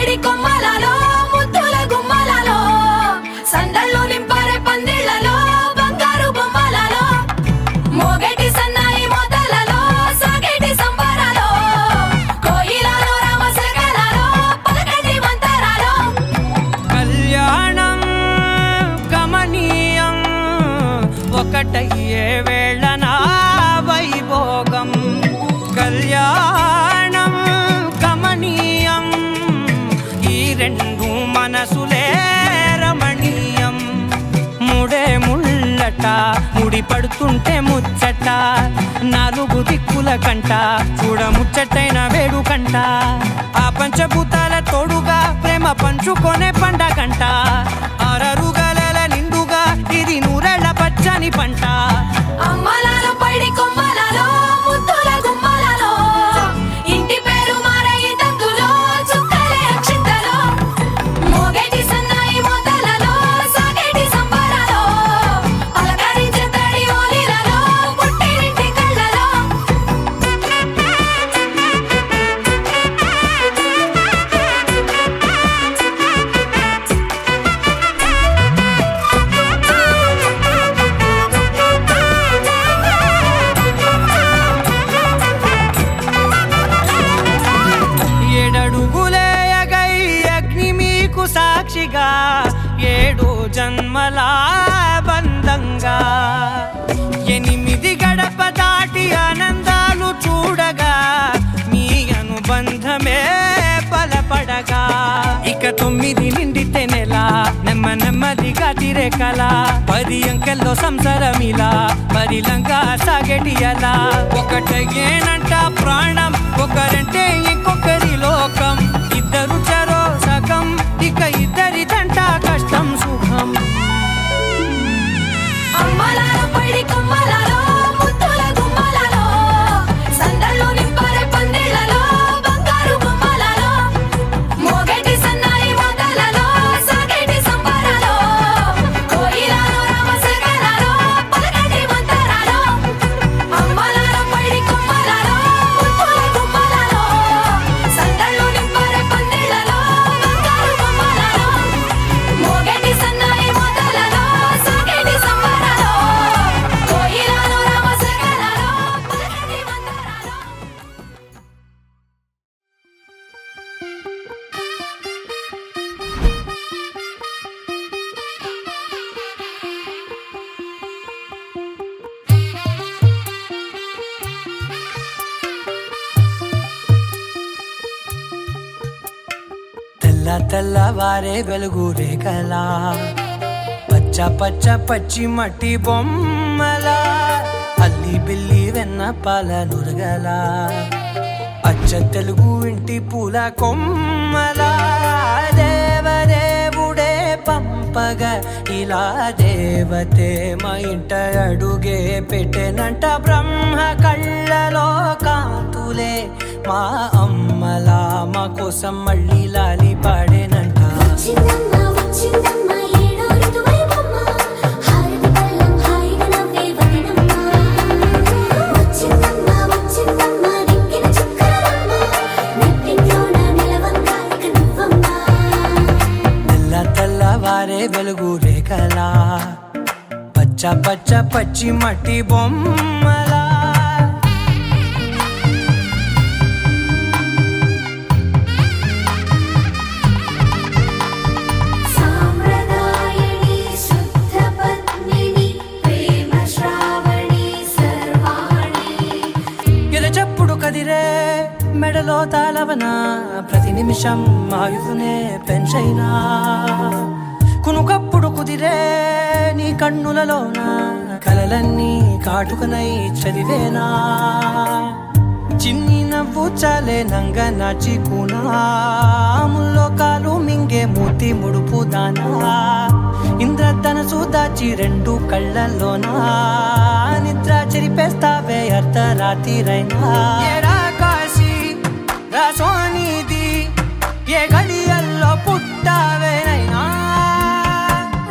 పైడి కొమ్మలలో ముద్దుల గుమ్మలలో సందళ్ళు నింపారే పందిళ్లలో బంగారు బొమ్మలలో మోగేటి సన్నాయి మోతలలో సాగేటి సంబరాలో కోయిలలో రామశకలలో పలకటి మంతరాలో కళ్యాణం గమనీయం ఒకటయ్యే వేళ నా వైభోగం కళ్యాణం గమనీయం ఈ రెండు మనసులే రమణీయం ముడే ముళ్ళట ముడి పడుతుంటే ముచ్చట నాలుగు దిక్కుల కంట చూడ ముచ్చటైన వేడుకంట ఆ పంచభూతాల తోడుగా ప్రేమ పంచుకొనే పండగంట అరరుగల నిండుగా ఇది నూరెళ్ళ పచ్చని పంట అమ్మలలో పైడి కొమ్మలలో ముద్దుల గుమ్మలలో ఇంటి పేరు మారయి తందులో చుక్కలే అక్షింతలో మోగేటి సన్నాయి మోతలలో సాగేటి సంబరాలో పలకరించే తడి ఓలిలలో పుట్టినింటి కళ్ళలో ఏడడుగులే ఎగై అగ్ని మీకు సాక్షిగా ఏడు జన్మల బంధంగా ఎనిమిది గడప దాటి ఆనందాలు చూడగా మీ అనుబంధమే బలపడగా ఇక 9 నిండితే నెల నెమ్మదిగా తిరే కల 10 అంకెల్లో సంసారమిలా పరిలంగా సాగేటి అలా ఒకటేనంట ప్రాణం ఒకరంటే ఇంకొకరి లోకం ఇద్దరు చరో సగం ఇక ఇద్దరిదంట కష్టం సుఖం అమ్మలలో పైడి కొమ్మలలో ముద్దుల గుమ్మలలో సందళ్ళు నింపారే పందిళ్లలో బంగారు బొమ్మలలో మోగేటి సన్నాయి మోతలలో సాగేటి సంబరాలో కోయిలలో రామశకలలో పలకటి మంతరాలో అమ్మలలో పైడి కొమ్మలలో ముద్దుల గుమ్మలలో సందళ్ళు నింపారే పందిళ్లలో బంగారు బొమ్మలలో మోగేటి సన్నాయి మోతలలో సాగేటి సంబరాలో కోయిలలో రామశకలలో పలకటి మంతరాలో తెల్లవారే వెలుగు రేఖలా పచ్చ పచ్చి మట్టి బొమ్మలా అల్లి బిల్లి వెన్న పాల నురగలా అచ్చ తెలుగు ఇంటి పూల కొమ్మలా దేవదేవుడే పంపగా ఇలా దేవతే మా ఇంట అడుగే పెట్టెనంట బ్రహ్మ కళ్ళలో కాంతులే మా అమ్మలా మా కోసం మళ్ళీ లాలి పాడేనంట వచ్చిందమ్మ వచ్చిందమ్మ ఏడో ఋతువైవమ్మ హారతి పళ్ళం హాయిగా నవ్వే వదినమ్మ వచ్చిందమ్మ వచ్చిందమ్మ దిక్కిన చుక్కలమ్మ నెట్టింట్లోన నిలవంగా ఇక నువ్వమ్మ తెల్లవారే వెలుగు రేఖలా పచ్చ పచ్చి మట్టి బొమ్మలా సాంప్రదాయని శుద్ధ పద్మిని ప్రేమ శ్రావణి సర్వాణి ఎరచప్పుడు కదిరే మెడలో తాళవన ప్రతి నిమిషం ఆయువునే పెంచైనా కునుకప్పుడు కుదిరే నీ కన్నులలోన కలలన్నీ కాటుకనై చదివేనా చిన్ని నవ్వు చాలే నంగ నాచి కూనాముల్లో కాలు మింగే మూతి ముడుపు దానా ఇంద్రధనసు దాచి 2 కళ్ళల్లోనా నిద్ర చెరిపేస్తావే అర్ధరాత్రిరైనా ఏరా కాశీ రా సోనిది ఏ గడియల్లో పుట్టావేనైనా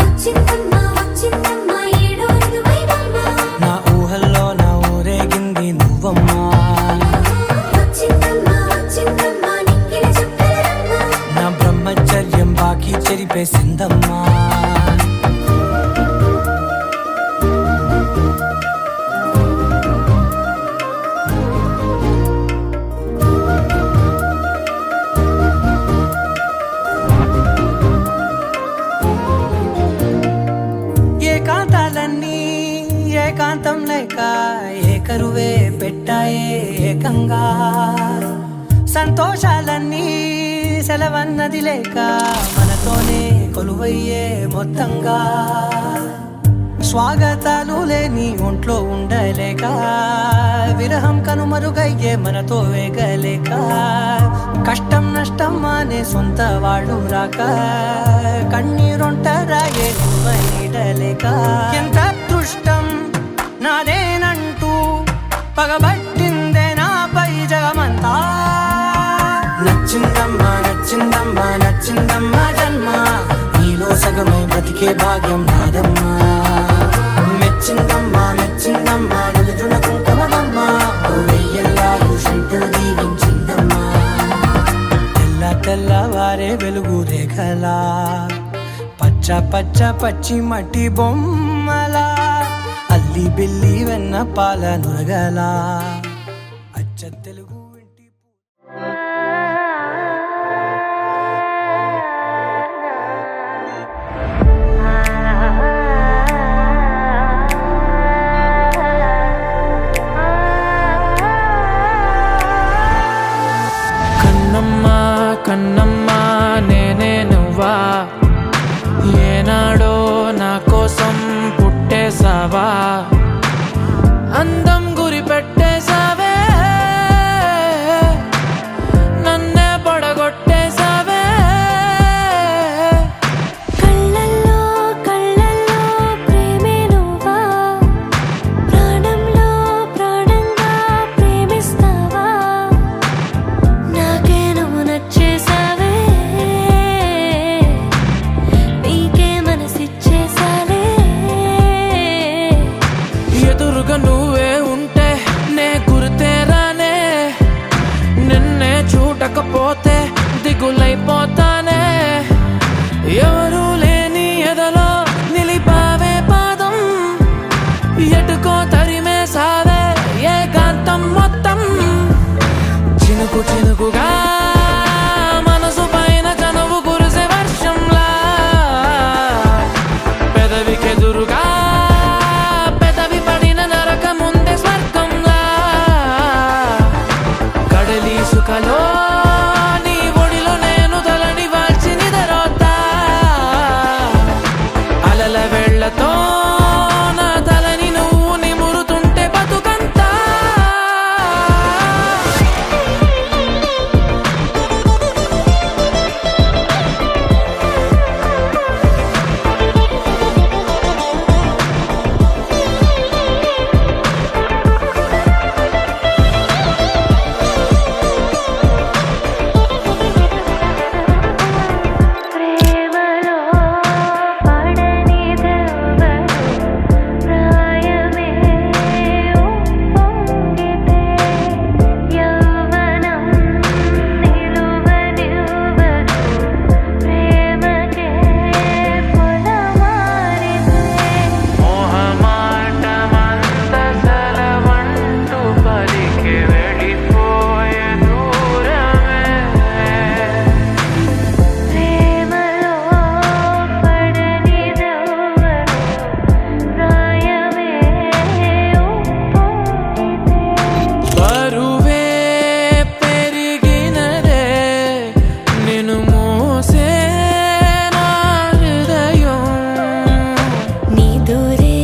వచ్చిందమ్మ వచ్చిందమ్మ ఏడో ఋతువైవమ్మ నా ఊహల్లో నా ఊరేగింది నువ్వమ్మా వచ్చిందమ్మ వచ్చిందమ్మ నిక్కిన చుక్కలమ్మ చంపేసిందమ్మా. ఏకాంతాలన్నీ ఏకాంతం లేక ఏకరువే పెట్టాయే ఏకంగా. సంతోషాలన్నీ సెలవన్నది లేక మనతోనే కొలువయ్యే మొత్తంగా. స్వాగతాలు లేని ఒంట్లో ఉండలేక విరహం కనుమరుగయ్యే మనతో వేగలేక. కష్టం నష్టం అనే సొంత వాళ్ళు రాక కన్నీరొంటరాయే నీడలేక. ఎంత అదృష్టం నాదేనంటూ పగబట్టిందే నాపై జగమంతా. నచ్చిందమ్మా నచ్చిందమ్మా నచ్చిందమ్మా జన్మ, నీలో సగమై బ్రతికే భాగ్యం నాదమ్మా. మెచ్చిందమ్మా మెచ్చిందమ్మా నుదుటిన కుంకుమమ్మా, వెయ్యల్లాలు శంకులు దీవించిందమ్మా. తెల్ల తెల్లవారే వెలుగు రేఖలా పచ్చ పచ్చ పచ్చి మట్టి బొమ్మలా అల్లి బిల్లి వెన్న పాల నురగలా అచ్చ తెలుగు ఇంటి. కన్నమ్మా కన్నమ్మా నేనే నువ్వా, ఏనాడో నా కోసం పుట్టేసావా. అందం గురి పెట్టేసావే, నన్నే పడగొట్టేసావే. కళ్ళల్లో కళ్ళల్లో ప్రేమే నువ్వా, ప్రాణంలో ప్రాణంగా ప్రేమిస్తావా. నాకే నువ్వు నచ్చేసావే, నీకే మనసిచ్చేసాలే. ఎదురుగా నువ్వే ఉంటే నే గుర్తేరానే, నిన్నే చూడకపోతే దిగులైపోతానే. ఎవరు లేని ఎదలో నిలిపావే పాదం, ఎటుకో తరిమేసావే ఏకాంతం మొత్తం. చినుకు చినుకుగా మనసు పైన కనువు కురిసే వర్షంలా, పెదవికెదురుగా పెదవి పడిన నరక ముందే స్వర్గంలా. కడలి సుఖలో నీ ఒడిలో నేను తలని వాల్చి నిదరోతా, అలల వెళ్ళతో నా తలని నువ్వు నిమురుతుంటే బతుకంతా. ప్రేమలో పడనిదెవరు, ప్రాయమే ఉప్పొంగితే యవ్వనం నిలువనివ్వదు, ప్రేమకే పొలమారితే. మోహమాటమంత సెలవంటూ పలికి వెళ్ళిపోయే దూరమే. ప్రేమలో పడనిదెవరు, ప్రాయమే ఉప్పొంగితే. బరువే పెరిగినదే నిన్ను మోసే నా హృదయం. నిదురే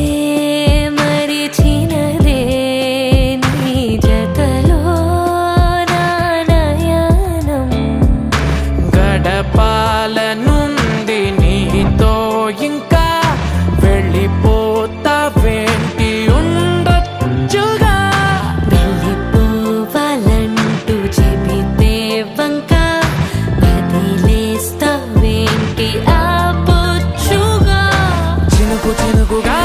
మరిచినదే నీ జతలో నా నయనం. గడపాలనుంది నీతో ఇంకా, వెళ్ళిపోతావేంటి ఉండొచ్చుగా. వెళ్ళిపోవాలంటూ చెబితే వంక, వదిలేస్తావేంటి ఆ పొచ్చుగా. చినుకు చినుకుగా